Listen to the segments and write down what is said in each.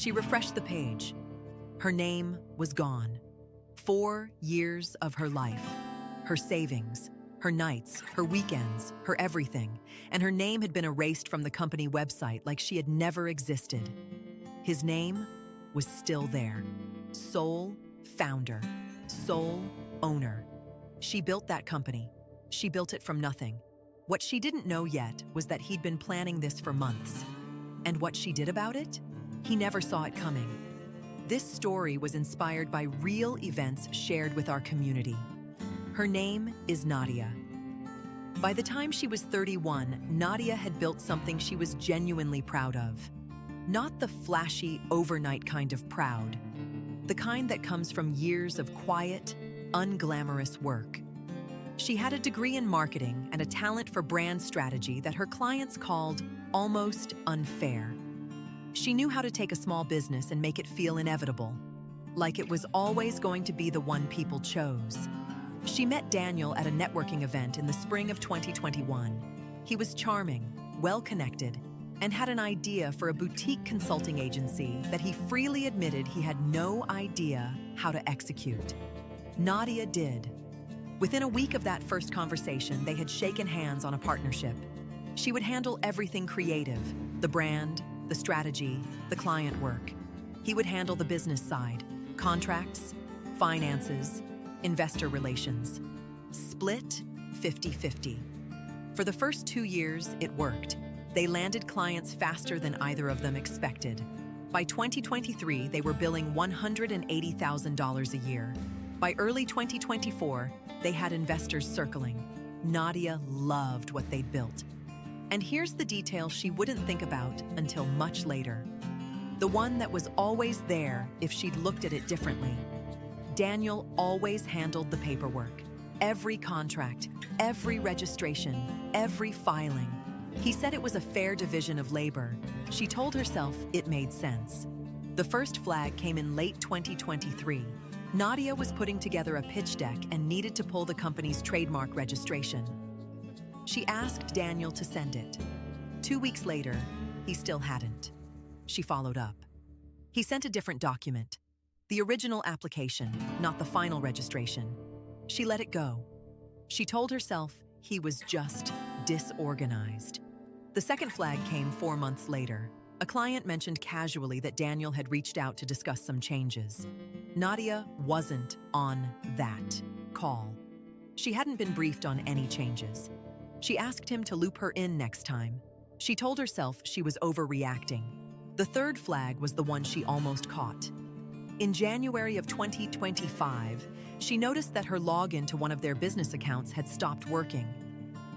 She refreshed the page. Her name was gone. 4 years of her life, her savings, her nights, her weekends, her everything, and her name had been erased from the company website like she had never existed. His name was still there. Sole founder, sole owner. She built that company. She built it from nothing. What she didn't know yet was that he'd been planning this for months. And what she did about it? He never saw it coming. This story was inspired by real events shared with our community. Her name is Nadia. By the time she was 31, Nadia had built something she was genuinely proud of. Not the flashy, overnight kind of proud, the kind that comes from years of quiet, unglamorous work. She had a degree in marketing and a talent for brand strategy that her clients called almost unfair. She knew how to take a small business and make it feel inevitable, like it was always going to be the one people chose. She met Daniel at a networking event in the spring of 2021. He was charming, well-connected, and had an idea for a boutique consulting agency that he freely admitted he had no idea how to execute. Nadia did. Within a week of that first conversation, they had shaken hands on a partnership. She would handle everything creative, the brand, the strategy, the client work. He would handle the business side, contracts, finances, investor relations. Split 50-50. For the first 2 years, it worked. They landed clients faster than either of them expected. By 2023, they were billing $180,000 a year. By early 2024, they had investors circling. Nadia loved what they'd built. And here's the detail she wouldn't think about until much later. The one that was always there if she'd looked at it differently. Daniel always handled the paperwork. Every contract, every registration, every filing. He said it was a fair division of labor. She told herself it made sense. The first flag came in late 2023. Nadia was putting together a pitch deck and needed to pull the company's trademark registration. She asked Daniel to send it. 2 weeks later, he still hadn't. She followed up. He sent a different document. The original application, not the final registration. She let it go. She told herself he was just disorganized. The second flag came 4 months later. A client mentioned casually that Daniel had reached out to discuss some changes. Nadia wasn't on that call. She hadn't been briefed on any changes. She asked him to loop her in next time. She told herself she was overreacting. The third flag was the one she almost caught. In January of 2025, she noticed that her login to one of their business accounts had stopped working.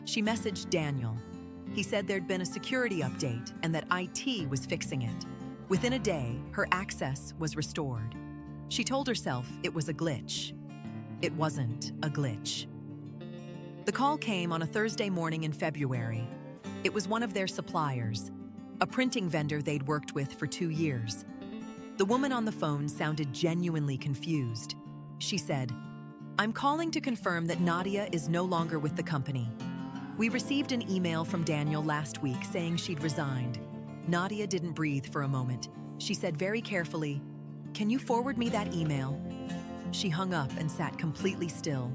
She messaged Daniel. He said there'd been a security update and that IT was fixing it. Within a day, her access was restored. She told herself it was a glitch. It wasn't a glitch. The call came on a Thursday morning in February. It was one of their suppliers, a printing vendor they'd worked with for 2 years. The woman on the phone sounded genuinely confused. She said, "I'm calling to confirm that Nadia is no longer with the company. We received an email from Daniel last week saying she'd resigned." Nadia didn't breathe for a moment. She said very carefully, "Can you forward me that email?" She hung up and sat completely still.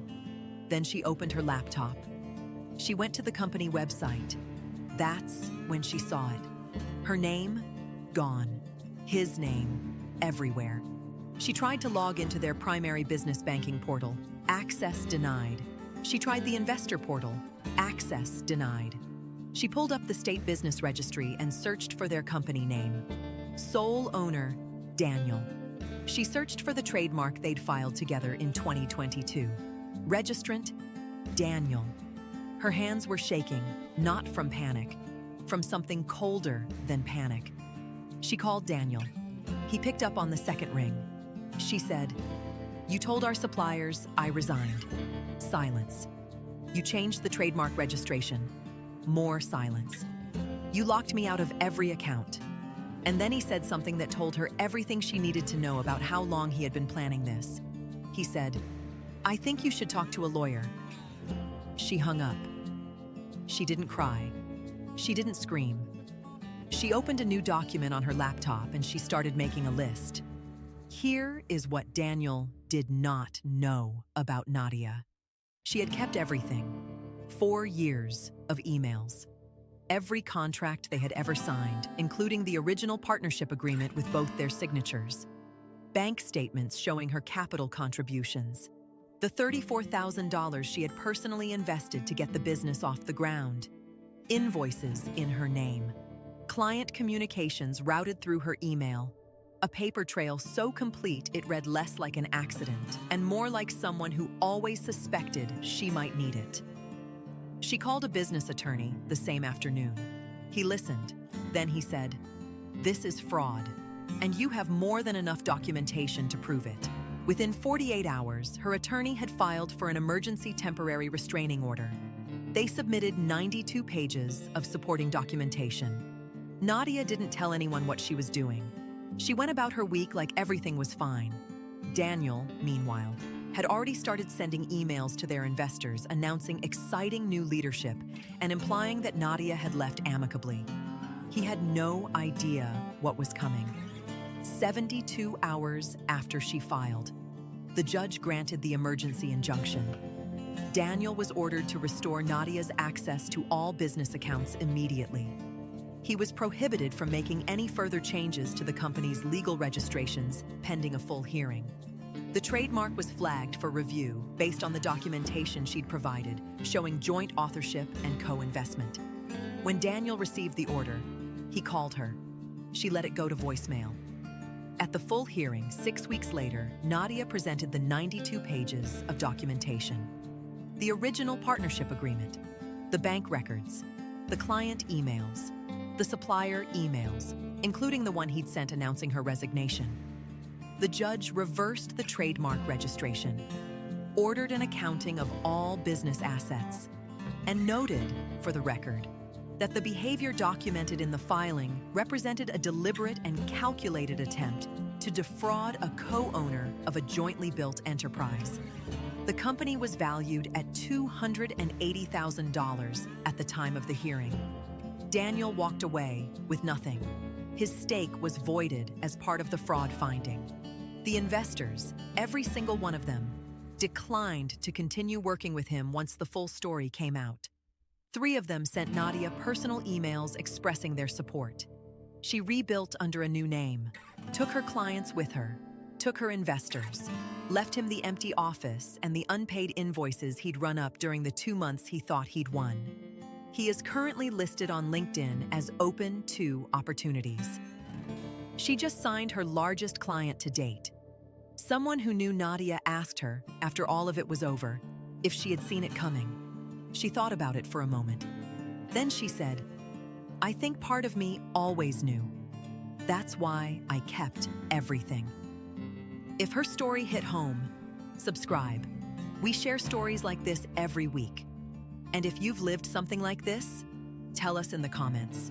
Then she opened her laptop. She went to the company website. That's when she saw it. Her name, gone. His name, everywhere. She tried to log into their primary business banking portal. Access denied. She tried the investor portal. Access denied. She pulled up the state business registry and searched for their company name. Sole owner, Daniel. She searched for the trademark they'd filed together in 2022. Registrant, Daniel. Her hands were shaking, not from panic, from something colder than panic. She called Daniel. He picked up on the second ring. She said, "You told our suppliers I resigned." Silence. "You changed the trademark registration." More silence. "You locked me out of every account." And then he said something that told her everything she needed to know about how long he had been planning this. He said, "I think you should talk to a lawyer." She hung up. She didn't cry. She didn't scream. She opened a new document on her laptop and she started making a list. Here is what Daniel did not know about Nadia. She had kept everything. 4 years of emails. Every contract they had ever signed, including the original partnership agreement with both their signatures. Bank statements showing her capital contributions. The $34,000 she had personally invested to get the business off the ground. Invoices in her name. Client communications routed through her email. A paper trail so complete it read less like an accident and more like someone who always suspected she might need it. She called a business attorney the same afternoon. He listened. Then he said, "This is fraud, and you have more than enough documentation to prove it." Within 48 hours, her attorney had filed for an emergency temporary restraining order. They submitted 92 pages of supporting documentation. Nadia didn't tell anyone what she was doing. She went about her week like everything was fine. Daniel, meanwhile, had already started sending emails to their investors announcing exciting new leadership and implying that Nadia had left amicably. He had no idea what was coming. 72 hours after she filed, the judge granted the emergency injunction. Daniel was ordered to restore Nadia's access to all business accounts immediately. He was prohibited from making any further changes to the company's legal registrations pending a full hearing. The trademark was flagged for review based on the documentation she'd provided, showing joint authorship and co-investment. When Daniel received the order, he called her. She let it go to voicemail. At the full hearing, 6 weeks later, Nadia presented the 92 pages of documentation. The original partnership agreement, the bank records, the client emails, the supplier emails, including the one he'd sent announcing her resignation. The judge reversed the trademark registration, ordered an accounting of all business assets, and noted, for the record, that the behavior documented in the filing represented a deliberate and calculated attempt to defraud a co-owner of a jointly built enterprise. The company was valued at $280,000 at the time of the hearing. Daniel walked away with nothing. His stake was voided as part of the fraud finding. The investors, every single one of them, declined to continue working with him once the full story came out. 3 of them sent Nadia personal emails expressing their support. She rebuilt under a new name, took her clients with her, took her investors, left him the empty office and the unpaid invoices he'd run up during the 2 months he thought he'd won. He is currently listed on LinkedIn as open to opportunities. She just signed her largest client to date. Someone who knew Nadia asked her, after all of it was over, if she had seen it coming. She thought about it for a moment. Then she said, "I think part of me always knew. That's why I kept everything." If her story hit home, subscribe. We share stories like this every week. And if you've lived something like this, tell us in the comments.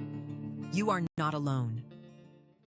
You are not alone.